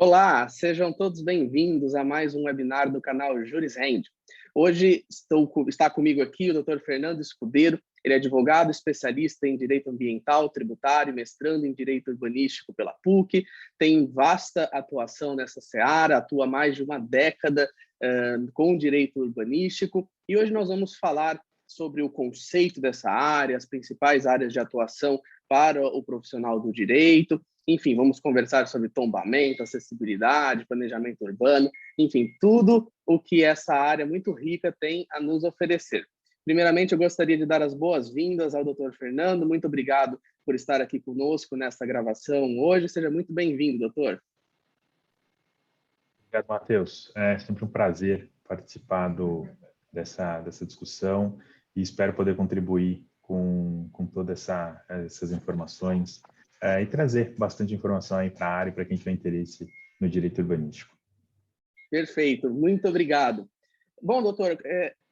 Olá, sejam todos bem-vindos a mais um webinar do canal Juris Rende. Hoje está comigo aqui o Dr. Fernando Escudeiro. Ele é advogado especialista em Direito Ambiental, Tributário, mestrando em Direito Urbanístico pela PUC, tem vasta atuação nessa seara, atua há mais de uma década com Direito Urbanístico, e hoje nós vamos falar sobre o conceito dessa área, as principais áreas de atuação para o profissional do direito. Enfim, vamos conversar sobre tombamento, acessibilidade, planejamento urbano, enfim, tudo o que essa área muito rica tem a nos oferecer. Primeiramente, eu gostaria de dar as boas-vindas ao Dr. Fernando. Muito obrigado por estar aqui conosco nesta gravação hoje. Seja muito bem-vindo, doutor. Obrigado, Matheus. É sempre um prazer participar dessa discussão e espero poder contribuir com todas essas informações e trazer bastante informação aí para a área, para quem tiver interesse no direito urbanístico. Perfeito, muito obrigado. Bom, doutor,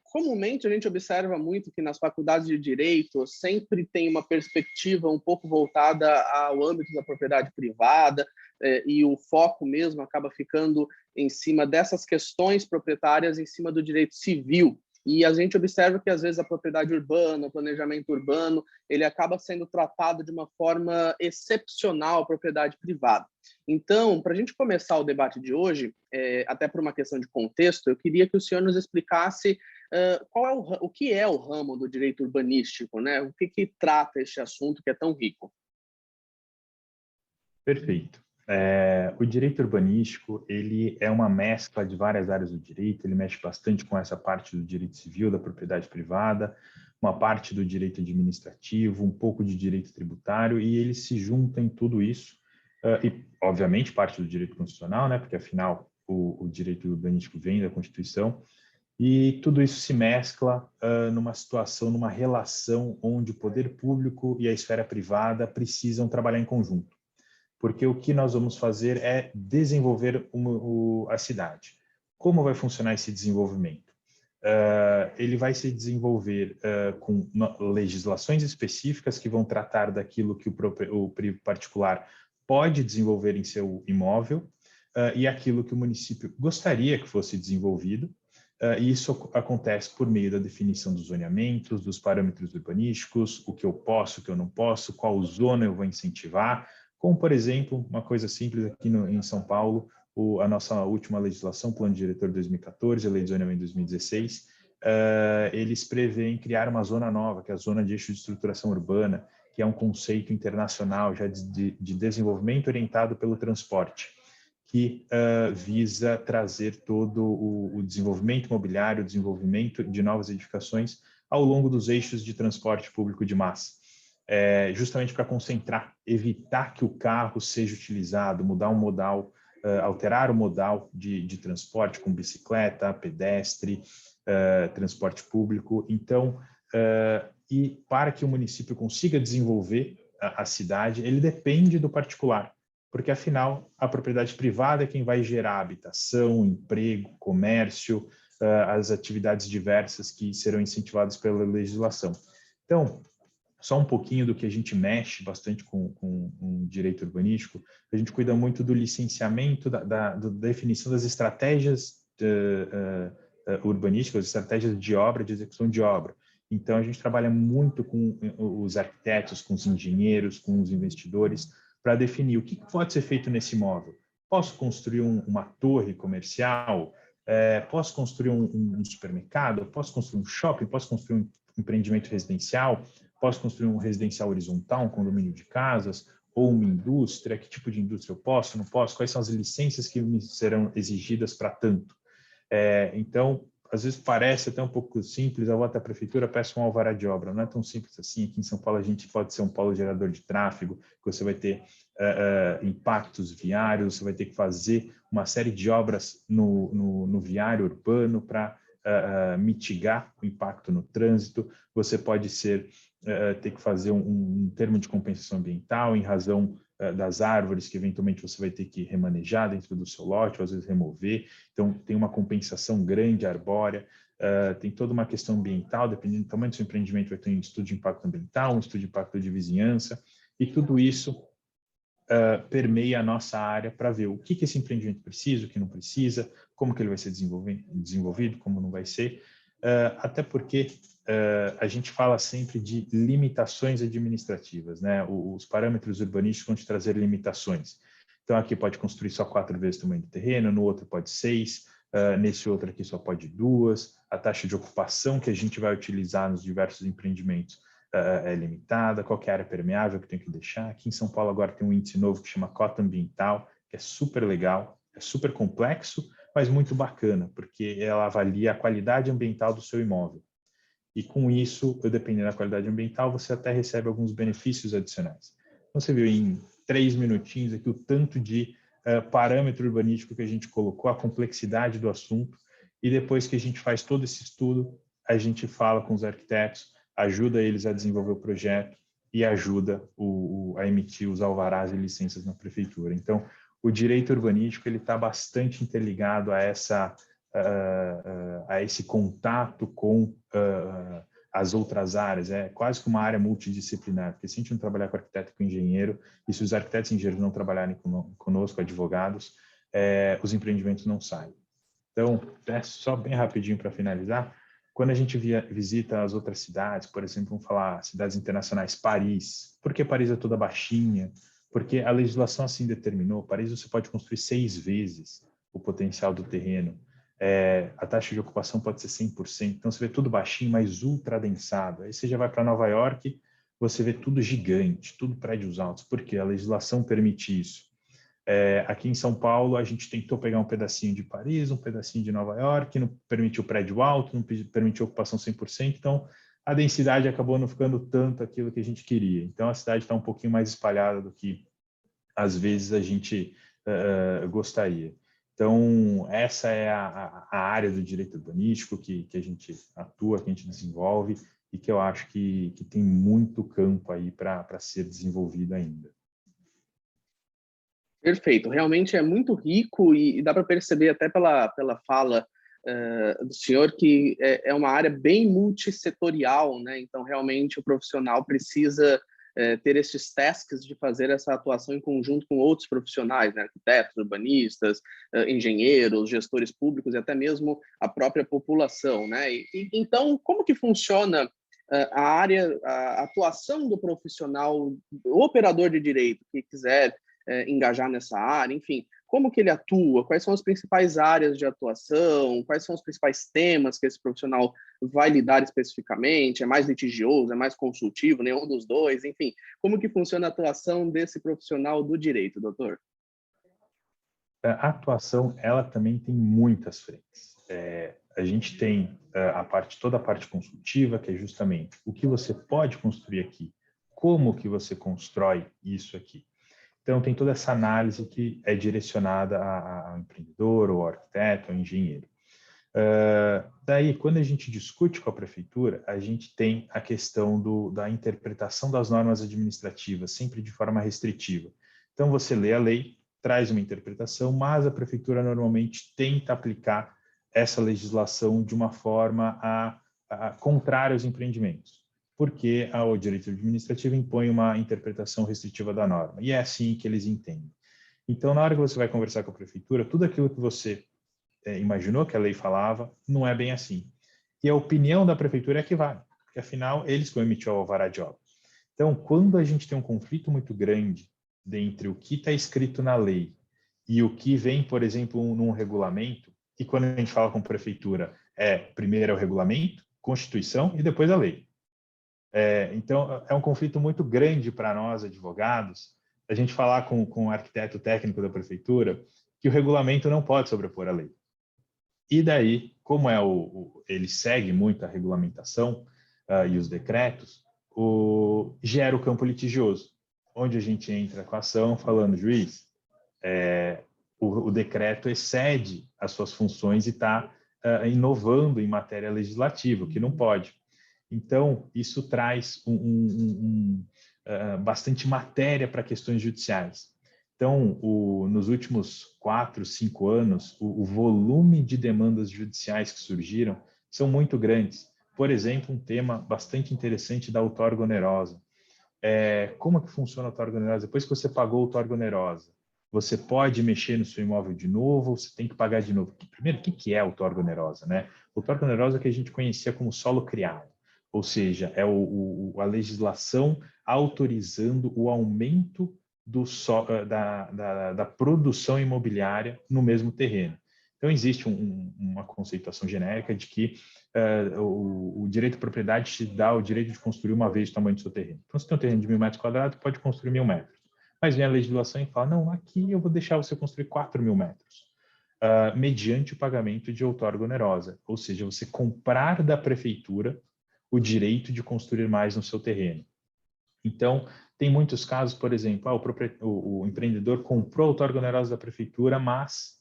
comumente a gente observa muito que nas faculdades de direito sempre tem uma perspectiva um pouco voltada ao âmbito da propriedade privada, e o foco mesmo acaba ficando em cima dessas questões proprietárias, em cima do direito civil. E a gente observa que, às vezes, a propriedade urbana, o planejamento urbano, ele acaba sendo tratado de uma forma excepcional à propriedade privada. Então, para a gente começar o debate de hoje, até por uma questão de contexto, eu queria que o senhor nos explicasse o que é o ramo do direito urbanístico, né? O que trata este assunto que é tão rico. Perfeito. O direito urbanístico, ele é uma mescla de várias áreas do direito, ele mexe bastante com essa parte do direito civil, da propriedade privada, uma parte do direito administrativo, um pouco de direito tributário, e ele se junta em tudo isso, e, obviamente, parte do direito constitucional, né, porque, afinal, o direito urbanístico vem da Constituição, e tudo isso se mescla numa situação, numa relação onde o poder público e a esfera privada precisam trabalhar em conjunto. Porque o que nós vamos fazer é desenvolver a cidade. Como vai funcionar esse desenvolvimento? Ele vai se desenvolver com legislações específicas que vão tratar daquilo que o particular pode desenvolver em seu imóvel e aquilo que o município gostaria que fosse desenvolvido. E isso acontece por meio da definição dos zoneamentos, dos parâmetros urbanísticos, o que eu posso, o que eu não posso, qual zona eu vou incentivar, como, por exemplo, uma coisa simples aqui em São Paulo, a nossa última legislação, Plano Diretor 2014, a Lei de Zoneamento 2016, eles prevêem criar uma zona nova, que é a Zona de Eixo de Estruturação Urbana, que é um conceito internacional já de desenvolvimento orientado pelo transporte, que visa trazer todo o desenvolvimento imobiliário, o desenvolvimento de novas edificações ao longo dos eixos de transporte público de massa. Justamente para concentrar, evitar que o carro seja utilizado, mudar o modal, alterar o modal de transporte com bicicleta, pedestre, transporte público. Então, e para que o município consiga desenvolver a cidade, ele depende do particular, porque, afinal, a propriedade privada é quem vai gerar habitação, emprego, comércio, as atividades diversas que serão incentivadas pela legislação. Então, só um pouquinho do que a gente mexe bastante com direito urbanístico, a gente cuida muito do licenciamento, da definição das estratégias urbanísticas, estratégias de obra, de execução de obra. Então, a gente trabalha muito com os arquitetos, com os engenheiros, com os investidores, para definir o que pode ser feito nesse imóvel. Posso construir uma torre comercial? Posso construir um supermercado? Posso construir um shopping? Posso construir um empreendimento residencial? Posso construir um residencial horizontal, um condomínio de casas, ou uma indústria? Que tipo de indústria eu posso, não posso? Quais são as licenças que me serão exigidas para tanto? Então, às vezes parece até um pouco simples, eu vou até a prefeitura, peço um alvará de obra. Não é tão simples assim. Aqui em São Paulo, a gente pode ser um polo gerador de tráfego, que você vai ter impactos viários, você vai ter que fazer uma série de obras no viário urbano para mitigar o impacto no trânsito. Você pode ter que fazer um termo de compensação ambiental em razão das árvores que eventualmente você vai ter que remanejar dentro do seu lote, ou às vezes remover. Então, tem uma compensação grande arbórea, tem toda uma questão ambiental, dependendo do tamanho do seu empreendimento, vai ter um estudo de impacto ambiental, um estudo de impacto de vizinhança, e tudo isso permeia a nossa área para ver o que esse empreendimento precisa, o que não precisa, como que ele vai ser desenvolvido, como não vai ser, até porque a gente fala sempre de limitações administrativas, né? Os parâmetros urbanísticos vão te trazer limitações. Então, aqui pode construir só 4 vezes o tamanho do terreno, no outro pode 6, nesse outro aqui só pode 2, a taxa de ocupação que a gente vai utilizar nos diversos empreendimentos é limitada, qual que é a área permeável que tem que deixar. Aqui em São Paulo agora tem um índice novo que chama cota ambiental, que é super legal, é super complexo, mas muito bacana, porque ela avalia a qualidade ambiental do seu imóvel. E com isso, dependendo da qualidade ambiental, você até recebe alguns benefícios adicionais. Então, você viu em 3 minutinhos aqui o tanto de parâmetro urbanístico que a gente colocou, a complexidade do assunto, e depois que a gente faz todo esse estudo, a gente fala com os arquitetos, ajuda eles a desenvolver o projeto e ajuda a emitir os alvarás e licenças na prefeitura. Então, o direito urbanístico ele está bastante interligado a esse contato com as outras áreas. É quase que uma área multidisciplinar, porque se a gente não trabalhar com arquiteto e com engenheiro, e se os arquitetos e engenheiros não trabalharem conosco, advogados, os empreendimentos não saem. Então, só bem rapidinho para finalizar, quando a gente visita as outras cidades, por exemplo, vamos falar cidades internacionais, Paris, por que Paris é toda baixinha? Porque a legislação assim determinou, Paris você pode construir 6 vezes o potencial do terreno, a taxa de ocupação pode ser 100%, então você vê tudo baixinho, mas ultra adensado. Aí você já vai para Nova York, você vê tudo gigante, tudo prédios altos, porque a legislação permite isso. Aqui em São Paulo, a gente tentou pegar um pedacinho de Paris, um pedacinho de Nova York, não permitiu prédio alto, não permitiu ocupação 100%, então a densidade acabou não ficando tanto aquilo que a gente queria. Então a cidade está um pouquinho mais espalhada do que às vezes a gente gostaria. Então essa é a área do direito urbanístico que a gente atua, que a gente desenvolve e que eu acho que tem muito campo aí para ser desenvolvido ainda. Perfeito, realmente é muito rico e dá para perceber até pela fala do senhor que é uma área bem multissetorial, né? Então, realmente, o profissional precisa ter esses tasks de fazer essa atuação em conjunto com outros profissionais, né? Arquitetos, urbanistas, engenheiros, gestores públicos e até mesmo a própria população, né? Então, como que funciona a atuação do profissional, o operador de direito que quiser engajar nessa área, enfim, como que ele atua, quais são as principais áreas de atuação, quais são os principais temas que esse profissional vai lidar especificamente, é mais litigioso, é mais consultivo, nenhum dos dois, enfim, como que funciona a atuação desse profissional do direito, doutor? A atuação, ela também tem muitas frentes. A gente tem toda a parte consultiva, que é justamente o que você pode construir aqui, como que você constrói isso aqui. Então, tem toda essa análise que é direcionada ao empreendedor, ao arquiteto, ao engenheiro. Daí, quando a gente discute com a prefeitura, a gente tem a questão da interpretação das normas administrativas, sempre de forma restritiva. Então, você lê a lei, traz uma interpretação, mas a prefeitura normalmente tenta aplicar essa legislação de uma forma contrária aos empreendimentos, porque o direito administrativo impõe uma interpretação restritiva da norma, e é assim que eles entendem. Então, na hora que você vai conversar com a prefeitura, tudo aquilo que você imaginou que a lei falava, não é bem assim. E a opinião da prefeitura é que vale, porque afinal eles vão emitir o alvará de obra. Então, quando a gente tem um conflito muito grande entre o que está escrito na lei e o que vem, por exemplo, num regulamento, e quando a gente fala com a prefeitura, primeiro é o regulamento, Constituição e depois a lei. Então, é um conflito muito grande para nós, advogados, a gente falar com o arquiteto técnico da prefeitura que o regulamento não pode sobrepor a lei. E daí, como ele segue muito a regulamentação e os decretos, gera o campo litigioso, onde a gente entra com a ação falando, juiz, o decreto excede as suas funções e está inovando em matéria legislativa, o que não pode. Então, isso traz bastante matéria para questões judiciais. Então, nos últimos 4, 5 anos, o volume de demandas judiciais que surgiram são muito grandes. Por exemplo, um tema bastante interessante da outorga onerosa. como que funciona a outorga onerosa? Depois que você pagou a outorga onerosa, você pode mexer no seu imóvel de novo ou você tem que pagar de novo? Primeiro, o que é a outorga onerosa, né? Outorga onerosa é que a gente conhecia como solo criado, ou seja, é a legislação autorizando o aumento da produção imobiliária no mesmo terreno. Então, existe uma conceituação genérica de que o direito de propriedade te dá o direito de construir uma vez o tamanho do seu terreno. Então, se tem um terreno de 1.000 metros quadrados, pode construir 1.000 metros. Mas vem a legislação e fala, não, aqui eu vou deixar você construir 4.000 metros, mediante o pagamento de outorga onerosa, ou seja, você comprar da prefeitura o direito de construir mais no seu terreno. Então, tem muitos casos, por exemplo, o empreendedor comprou a outorga onerosa da prefeitura, mas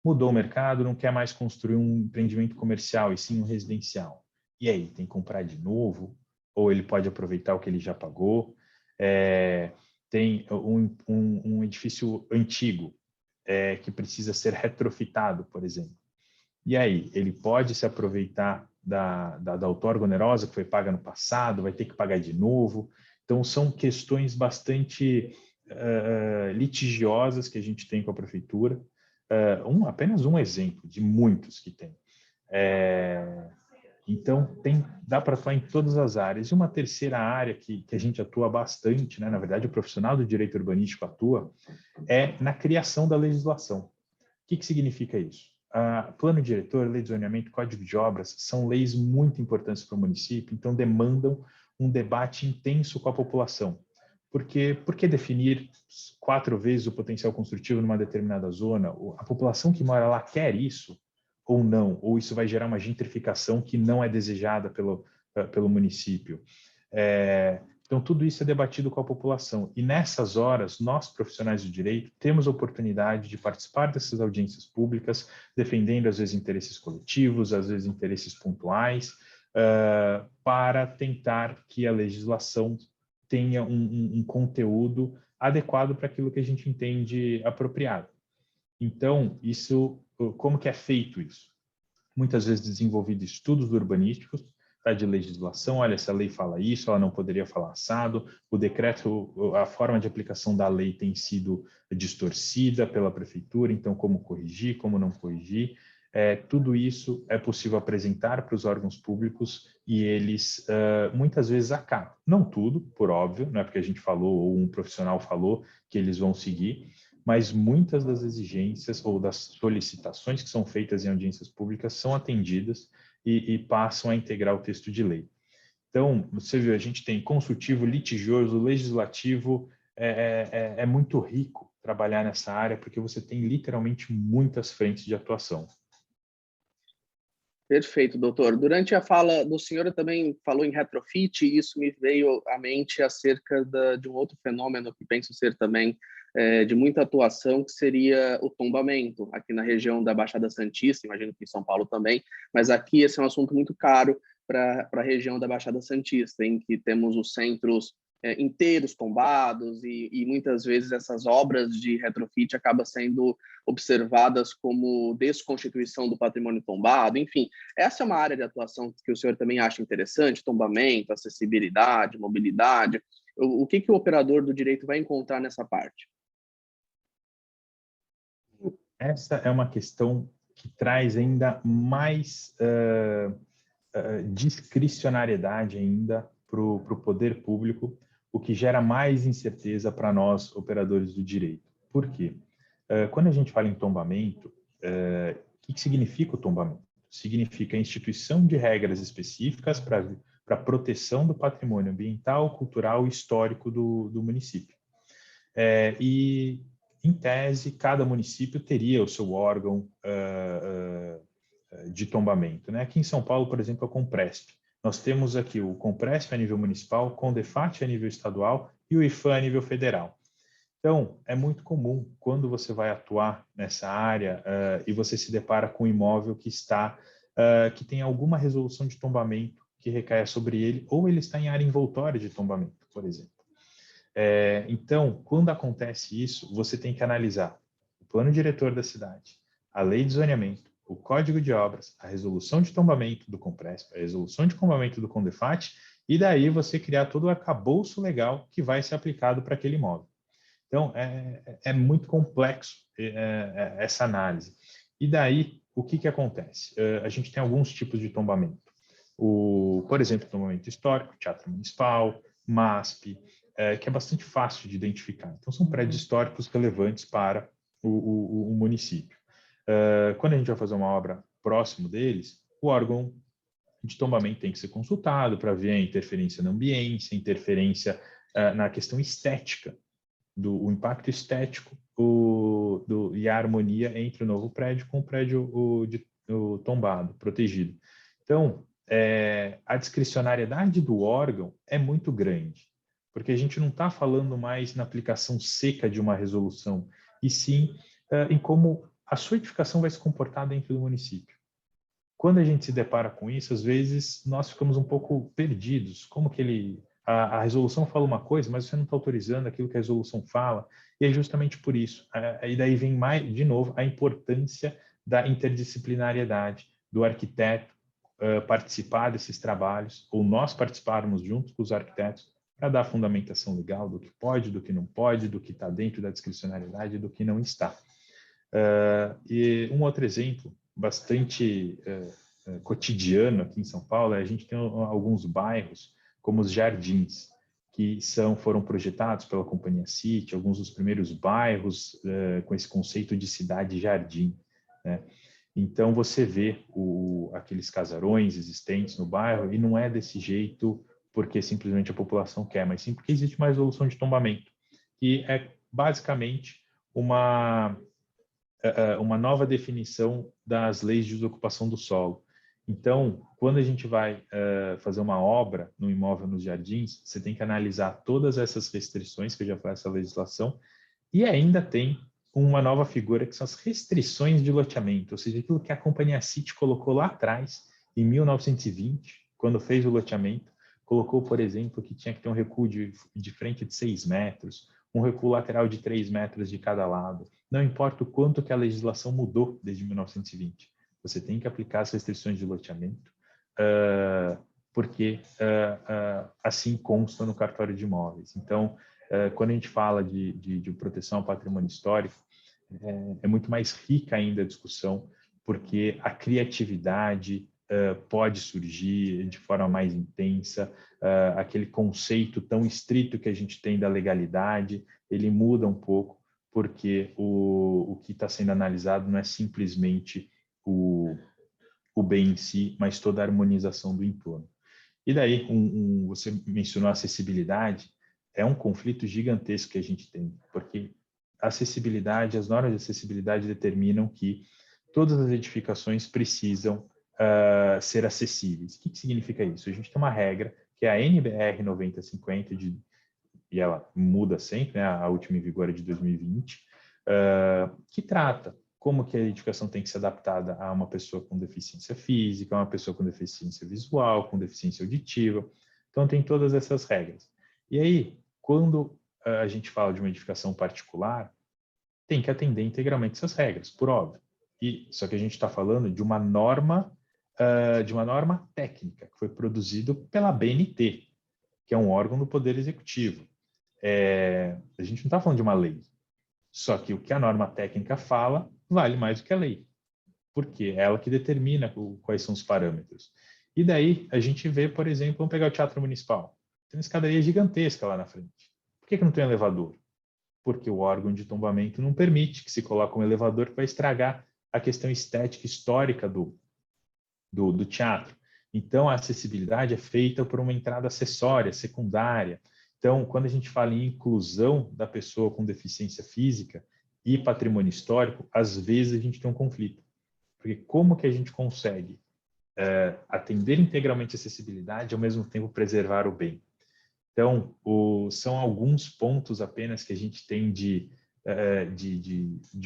mudou o mercado, não quer mais construir um empreendimento comercial, e sim um residencial. E aí, tem que comprar de novo? Ou ele pode aproveitar o que ele já pagou? Tem um edifício antigo que precisa ser retrofitado, por exemplo. E aí, ele pode se aproveitar da outorga onerosa que foi paga no passado, vai ter que pagar de novo? Então, são questões bastante litigiosas que a gente tem com a prefeitura. Apenas um exemplo de muitos que tem. Então, dá para atuar em todas as áreas. E uma terceira área que a gente atua bastante, né? Na verdade, o profissional do direito urbanístico atua, é na criação da legislação. O que significa isso? Plano diretor, lei de zoneamento, código de obras são leis muito importantes para o município, então demandam um debate intenso com a população. Por que definir 4 vezes o potencial construtivo numa determinada zona? A população que mora lá quer isso ou não? Ou isso vai gerar uma gentrificação que não é desejada pelo município? Então, tudo isso é debatido com a população. E nessas horas, nós, profissionais do direito, temos a oportunidade de participar dessas audiências públicas, defendendo, às vezes, interesses coletivos, às vezes, interesses pontuais, para tentar que a legislação tenha um conteúdo adequado para aquilo que a gente entende apropriado. Então, como que é feito isso? Muitas vezes desenvolvido estudos urbanísticos, de legislação, olha, essa lei fala isso, ela não poderia falar assado, o decreto, a forma de aplicação da lei tem sido distorcida pela prefeitura, então como corrigir, como não corrigir, tudo isso é possível apresentar para os órgãos públicos e eles muitas vezes acatam. Não tudo, por óbvio, não é porque a gente falou ou um profissional falou que eles vão seguir, mas muitas das exigências ou das solicitações que são feitas em audiências públicas são atendidas e passam a integrar o texto de lei. Então, você viu, a gente tem consultivo, litigioso, legislativo, é muito rico trabalhar nessa área, porque você tem literalmente muitas frentes de atuação. Perfeito, doutor. Durante a fala do senhor, eu também falou em retrofit, e isso me veio à mente acerca de um outro fenômeno que penso ser também de muita atuação, que seria o tombamento, aqui na região da Baixada Santista, imagino que em São Paulo também, mas aqui esse é um assunto muito caro para a região da Baixada Santista, em que temos os centros inteiros tombados e muitas vezes essas obras de retrofit acabam sendo observadas como desconstituição do patrimônio tombado. Enfim, essa é uma área de atuação que o senhor também acha interessante, tombamento, acessibilidade, mobilidade. O que o operador do direito vai encontrar nessa parte? Essa é uma questão que traz ainda mais discricionariedade ainda para o poder público, o que gera mais incerteza para nós, operadores do direito. Por quê? Quando a gente fala em tombamento, o que significa o tombamento? Significa a instituição de regras específicas para a proteção do patrimônio ambiental, cultural e histórico do município. E, em tese, cada município teria o seu órgão de tombamento, né? Aqui em São Paulo, por exemplo, é o Compresp. Nós temos aqui o Compresp a nível municipal, o Condefat a nível estadual e o IFAM a nível federal. Então, é muito comum, quando você vai atuar nessa área e você se depara com um imóvel que tem alguma resolução de tombamento que recaia sobre ele, ou ele está em área envoltória de tombamento, por exemplo. Então, quando acontece isso, você tem que analisar o plano diretor da cidade, a lei de zoneamento, o código de obras, a resolução de tombamento do Compresp, a resolução de tombamento do Condefat e daí você criar todo o arcabouço legal que vai ser aplicado para aquele imóvel. Então, é muito complexo essa análise. E daí, o que acontece? A gente tem alguns tipos de tombamento. Por exemplo, tombamento histórico, Teatro Municipal, MASP, que é bastante fácil de identificar. Então, são prédios históricos relevantes para o município. Quando a gente vai fazer uma obra próximo deles, o órgão de tombamento tem que ser consultado para ver a interferência na ambiência, interferência na questão estética, o impacto estético e a harmonia entre o novo prédio com o prédio o tombado, protegido. Então, a discricionariedade do órgão é muito grande, porque a gente não está falando mais na aplicação seca de uma resolução, e sim em como a sua edificação vai se comportar dentro do município. Quando a gente se depara com isso, às vezes nós ficamos um pouco perdidos. Como que a resolução fala uma coisa, mas você não está autorizando aquilo que a resolução fala, e é justamente por isso. E daí vem de novo, a importância da interdisciplinariedade, do arquiteto participar desses trabalhos, ou nós participarmos juntos com os arquitetos, para dar a fundamentação legal do que pode, do que não pode, do que está dentro da discricionariedade e do que não está. E um outro exemplo bastante cotidiano aqui em São Paulo, a gente tem alguns bairros, como os Jardins, que foram projetados pela Companhia City, alguns dos primeiros bairros com esse conceito de cidade-jardim, né? Então, você vê aqueles casarões existentes no bairro, e não é desse jeito porque simplesmente a população quer, mas sim porque existe uma resolução de tombamento, que é basicamente uma nova definição das leis de desocupação do solo. Então, quando a gente vai fazer uma obra no imóvel nos Jardins, você tem que analisar todas essas restrições que eu já falei, essa legislação, e ainda tem uma nova figura que são as restrições de loteamento, ou seja, aquilo que a Companhia City colocou lá atrás, em 1920, quando fez o loteamento, colocou, por exemplo, que tinha que ter um recuo de frente de 6 metros, um recuo lateral de 3 metros de cada lado. Não importa o quanto que a legislação mudou desde 1920. Você tem que aplicar as restrições de loteamento, porque assim consta no cartório de imóveis. Então, quando a gente fala de proteção ao patrimônio histórico, é muito mais rica ainda a discussão, porque a criatividade pode surgir de forma mais intensa, aquele conceito tão estrito que a gente tem da legalidade, ele muda um pouco, porque o que está sendo analisado não é simplesmente o bem em si, mas toda a harmonização do entorno. E daí, você mencionou a acessibilidade, é um conflito gigantesco que a gente tem, porque a acessibilidade, as normas de acessibilidade determinam que todas as edificações precisam ser acessíveis. O que significa isso? A gente tem uma regra, que é a NBR 9050, e ela muda sempre, né? A última em vigor é de 2020, que trata como que a edificação tem que ser adaptada a uma pessoa com deficiência física, a uma pessoa com deficiência visual, com deficiência auditiva. Então, tem todas essas regras. E aí, quando a gente fala de uma edificação particular, tem que atender integralmente essas regras, por óbvio. Só que a gente está falando de uma norma técnica que foi produzida pela BNT, que é um órgão do Poder Executivo. A gente não está falando de uma lei. Só que o que a norma técnica fala vale mais do que a lei, porque é ela que determina quais são os parâmetros. E daí a gente vê, por exemplo, vamos pegar o Teatro Municipal. Tem uma escadaria gigantesca lá na frente. Por que não tem elevador? Porque o órgão de tombamento não permite que se coloque um elevador, que vai estragar a questão estética histórica do teatro. Então, a acessibilidade é feita por uma entrada acessória, secundária. Então, quando a gente fala em inclusão da pessoa com deficiência física e patrimônio histórico, às vezes a gente tem um conflito. Porque como que a gente consegue atender integralmente a acessibilidade e, ao mesmo tempo, preservar o bem? Então, são alguns pontos apenas que a gente tem de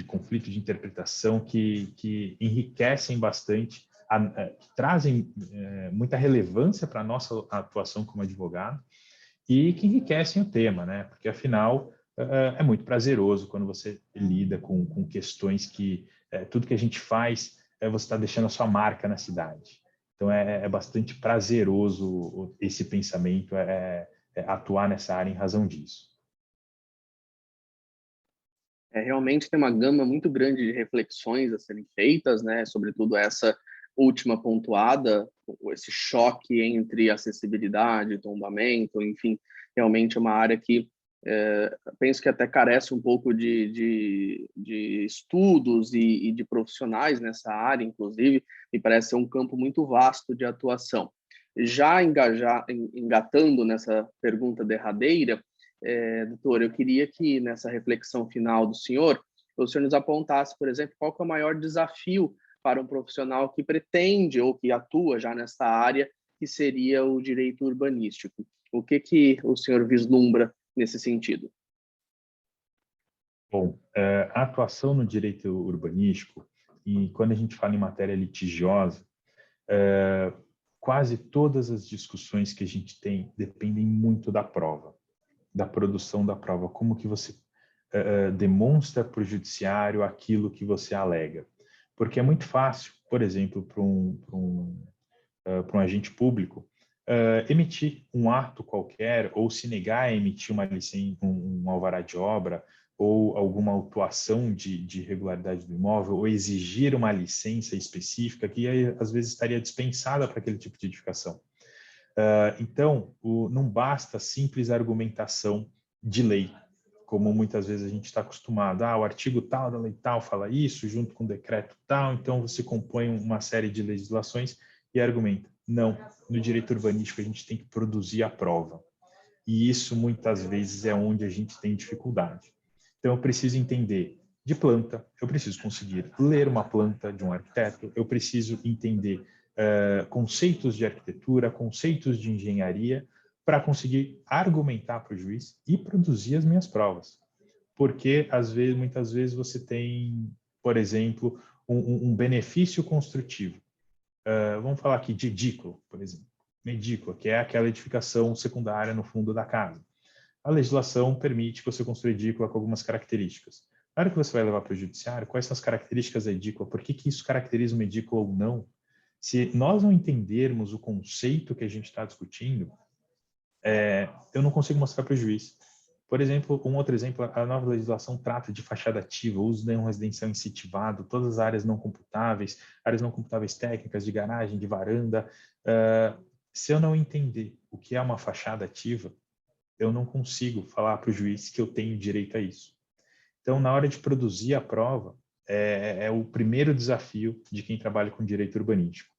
conflito de interpretação que enriquecem bastante, que trazem muita relevância para a nossa atuação como advogado e que enriquecem o tema, né? Porque, afinal, é muito prazeroso quando você lida com questões que tudo que a gente faz, você está deixando a sua marca na cidade. Então, é bastante prazeroso esse pensamento, atuar nessa área em razão disso. Realmente tem uma gama muito grande de reflexões a serem feitas, né? Sobretudo essa última pontuada, esse choque entre acessibilidade, tombamento, enfim, realmente é uma área que penso que até carece um pouco de estudos e de profissionais nessa área, inclusive, me parece ser um campo muito vasto de atuação. Já engatando nessa pergunta derradeira, doutor, eu queria que nessa reflexão final do senhor, o senhor nos apontasse, por exemplo, qual que é o maior desafio para um profissional que pretende ou que atua já nessa área, que seria o direito urbanístico. O que o senhor vislumbra nesse sentido? Bom, a atuação no direito urbanístico, e quando a gente fala em matéria litigiosa, quase todas as discussões que a gente tem dependem muito da prova, da produção da prova, como que você demonstra para o judiciário aquilo que você alega. Porque é muito fácil, por exemplo, para um agente público emitir um ato qualquer ou se negar a emitir uma licença, um alvará de obra ou alguma autuação de irregularidade do imóvel ou exigir uma licença específica que às vezes estaria dispensada para aquele tipo de edificação. Então, não basta simples argumentação de lei, como muitas vezes a gente está acostumado. O artigo tal da lei tal fala isso, junto com o decreto tal, então você compõe uma série de legislações e argumenta. Não, no direito urbanístico a gente tem que produzir a prova. E isso muitas vezes é onde a gente tem dificuldade. Então, eu preciso entender de planta, eu preciso conseguir ler uma planta de um arquiteto, eu preciso entender conceitos de arquitetura, conceitos de engenharia, para conseguir argumentar para o juiz e produzir as minhas provas. Porque, muitas vezes, você tem, por exemplo, um benefício construtivo. Vamos falar aqui de edícula, por exemplo. Edícula, que é aquela edificação secundária no fundo da casa. A legislação permite que você construa edícula com algumas características. Na hora que você vai levar para o judiciário, quais são as características da edícula? Por que isso caracteriza uma edícula ou não? Se nós não entendermos o conceito que a gente está discutindo, eu não consigo mostrar para o juiz. Por exemplo, um outro exemplo, a nova legislação trata de fachada ativa, uso de um residencial incentivado, todas as áreas não computáveis técnicas, de garagem, de varanda. Se eu não entender o que é uma fachada ativa, eu não consigo falar para o juiz que eu tenho direito a isso. Então, na hora de produzir a prova, é o primeiro desafio de quem trabalha com direito urbanístico.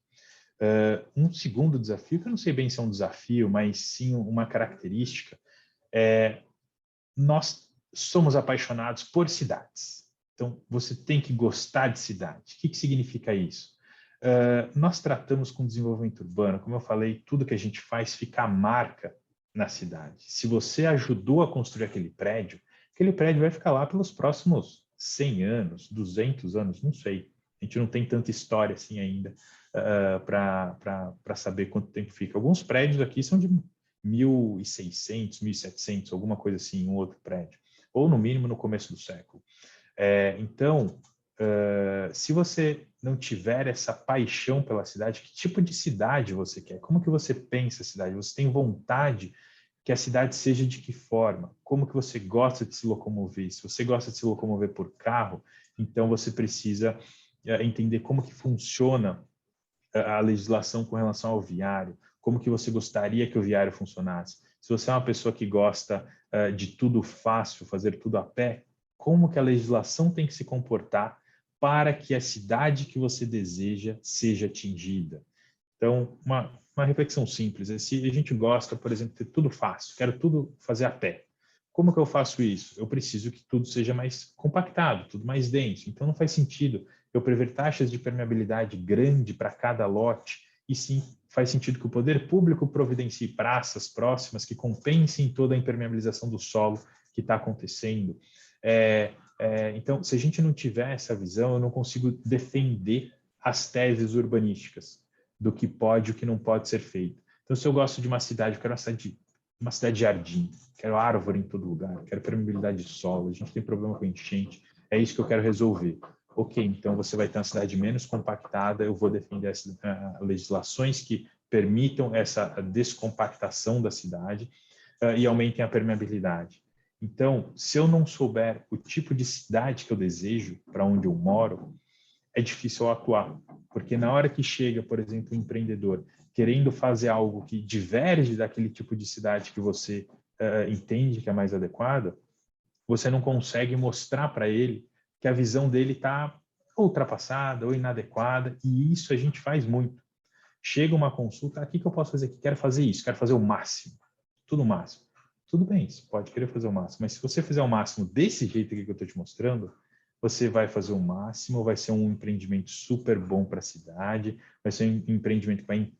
Um segundo desafio, que eu não sei bem se é um desafio, mas sim uma característica, nós somos apaixonados por cidades. Então, você tem que gostar de cidade. O que significa isso? Nós tratamos com desenvolvimento urbano, como eu falei, tudo que a gente faz fica a marca na cidade. Se você ajudou a construir aquele prédio vai ficar lá pelos próximos 100 anos, 200 anos, não sei. A gente não tem tanta história assim ainda para saber quanto tempo fica. Alguns prédios aqui são de 1.600, 1.700, alguma coisa assim, um outro prédio. Ou, no mínimo, no começo do século. Então, se você não tiver essa paixão pela cidade, que tipo de cidade você quer? Como que você pensa a cidade? Você tem vontade que a cidade seja de que forma? Como que você gosta de se locomover? Se você gosta de se locomover por carro, então você precisa entender como que funciona a legislação com relação ao viário, como que você gostaria que o viário funcionasse. Se você é uma pessoa que gosta de tudo fácil, fazer tudo a pé, como que a legislação tem que se comportar para que a cidade que você deseja seja atingida. Então, uma reflexão simples. Se a gente gosta, por exemplo, de ter tudo fácil, quero tudo fazer a pé. Como que eu faço isso? Eu preciso que tudo seja mais compactado, tudo mais denso. Então, não faz sentido eu prever taxas de permeabilidade grande para cada lote, e sim faz sentido que o poder público providencie praças próximas que compensem toda a impermeabilização do solo que está acontecendo. Então, se a gente não tiver essa visão, eu não consigo defender as teses urbanísticas do que pode e o que não pode ser feito. Então, se eu gosto de uma cidade, eu quero uma cidade de jardim, quero árvore em todo lugar, quero permeabilidade de solo, a gente tem problema com enchente, é isso que eu quero resolver. ok, então você vai ter uma cidade menos compactada, eu vou defender essas legislações que permitam essa descompactação da cidade e aumentem a permeabilidade. Então, se eu não souber o tipo de cidade que eu desejo para onde eu moro, é difícil eu atuar, porque na hora que chega, por exemplo, um empreendedor querendo fazer algo que diverge daquele tipo de cidade que você entende que é mais adequada, você não consegue mostrar para ele que a visão dele está ultrapassada ou inadequada, e isso a gente faz muito. Chega uma consulta, o que eu posso fazer aqui? Quero fazer isso, quero fazer o máximo, tudo o máximo. Tudo bem, você pode querer fazer o máximo, mas se você fizer o máximo desse jeito aqui que eu estou te mostrando, você vai fazer o máximo, vai ser um empreendimento super bom para a cidade, vai ser um empreendimento que vai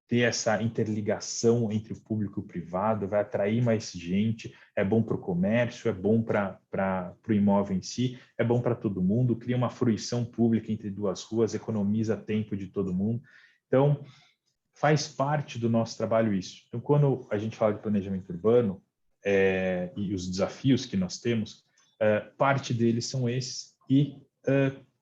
ter essa interligação entre o público e o privado, vai atrair mais gente, é bom para o comércio, é bom para o imóvel em si, é bom para todo mundo, cria uma fruição pública entre duas ruas, economiza tempo de todo mundo. Então, faz parte do nosso trabalho isso. Então, quando a gente fala de planejamento urbano e os desafios que nós temos, parte deles são esses e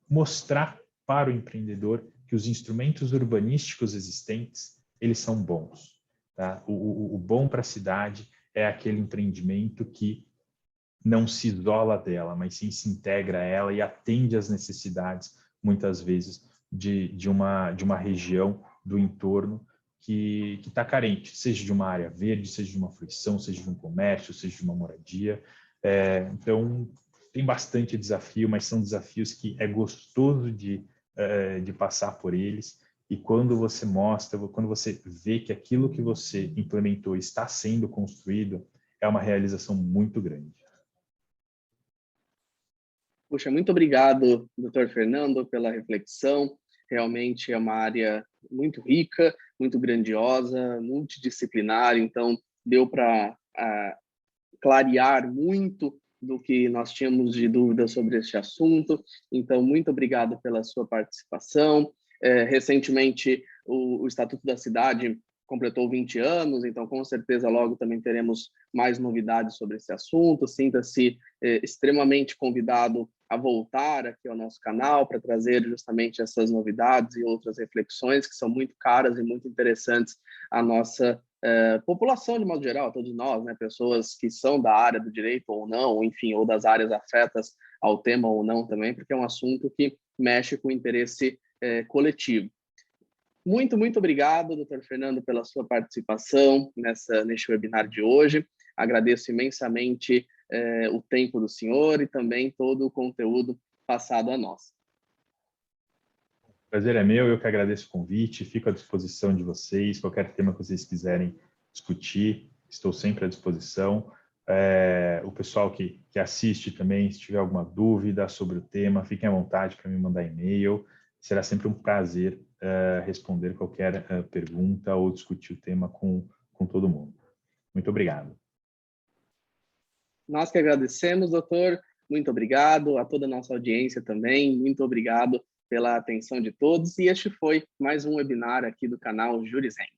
mostrar para o empreendedor que os instrumentos urbanísticos existentes, eles são bons. Tá? O bom para a cidade é aquele empreendimento que não se isola dela, mas sim se integra a ela e atende às necessidades, muitas vezes, de uma região do entorno que está carente, seja de uma área verde, seja de uma fruição, seja de um comércio, seja de uma moradia. Então, tem bastante desafio, mas são desafios que é gostoso de passar por eles. E quando você mostra, quando você vê que aquilo que você implementou está sendo construído, é uma realização muito grande. Puxa, muito obrigado, doutor Fernando, pela reflexão. Realmente é uma área muito rica, muito grandiosa, multidisciplinar, então deu para clarear muito do que nós tínhamos de dúvida sobre este assunto. Então, muito obrigado pela sua participação. Recentemente, o Estatuto da Cidade completou 20 anos, então com certeza logo também teremos mais novidades sobre esse assunto. Sinta-se extremamente convidado a voltar aqui ao nosso canal para trazer justamente essas novidades e outras reflexões que são muito caras e muito interessantes à nossa população de modo geral, todos nós, né, pessoas que são da área do direito ou não, enfim, ou das áreas afetas ao tema ou não também, porque é um assunto que mexe com o interesse coletivo. Muito, muito obrigado, doutor Fernando, pela sua participação neste webinar de hoje. Agradeço imensamente o tempo do senhor e também todo o conteúdo passado a nós. O prazer é meu, eu que agradeço o convite, fico à disposição de vocês, qualquer tema que vocês quiserem discutir, estou sempre à disposição. O pessoal que assiste também, se tiver alguma dúvida sobre o tema, fiquem à vontade para me mandar e-mail, será sempre um prazer responder qualquer pergunta ou discutir o tema com todo mundo. Muito obrigado. Nós que agradecemos, doutor. Muito obrigado a toda a nossa audiência também. Muito obrigado pela atenção de todos. E este foi mais um webinar aqui do canal Jurisrend.